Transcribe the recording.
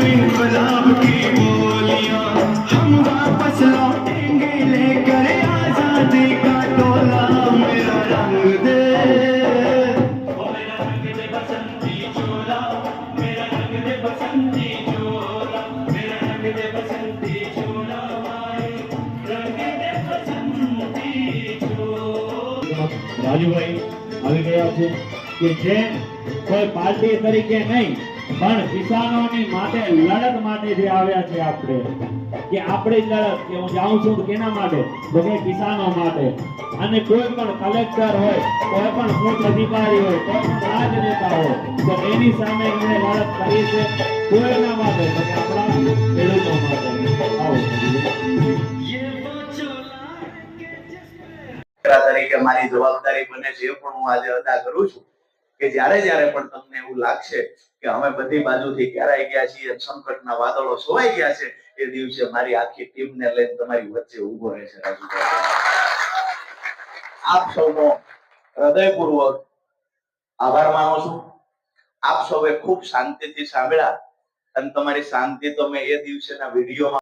इंकलाब की बोलियां हम वापस लौटेंगे लेकर आजादी का टोला मेरा रंग दे बसंती चोला मेरा रंग दे बसंती चोला मेरा रंग दे बसंती चोला रंग दे बसंती चोला। રાજુભાઈ આવી ગયા છે કે જે કોઈ પાર્ટી તરીકે નહીં પણ કિસાનોની માટે લડત માટે જે આવ્યા છે આપણે કે આપણી લડત કે હું જાઉં છું કેના માટે તો કે કિસાનો માટે અને કોઈ પણ કલેક્ટર હોય કોઈ પણ ઉચ્ચ અધિકારી હોય કોઈ પણ રાજનેતા હોય તો એની સામે એમણે લડત કરી છે કોઈના માટે તો કે આપણા ખેડૂતો માટે આવો તરીકે મારી જવાબદારી બને છે પણ હું આજે અદા કરું છું કે જ્યારે પણ તમને એવું લાગશે કે અમે બધી બાજુથી ઘેરાઈ ગયા છીએ સંકટના વાદળો છવાઈ ગયા છે એ દિવસે મારી આખી ટીમને લઈને તમારી વચ્ચે ઊભો રહેશે રાજુભાઈ। આપ સૌનો હૃદયપૂર્વક આભાર માનું છું। આપ સૌએ ખૂબ શાંતિથી સાંભળ્યા અને તમારી શાંતિ તો મેં એ દિવસેના વિડીયોમાં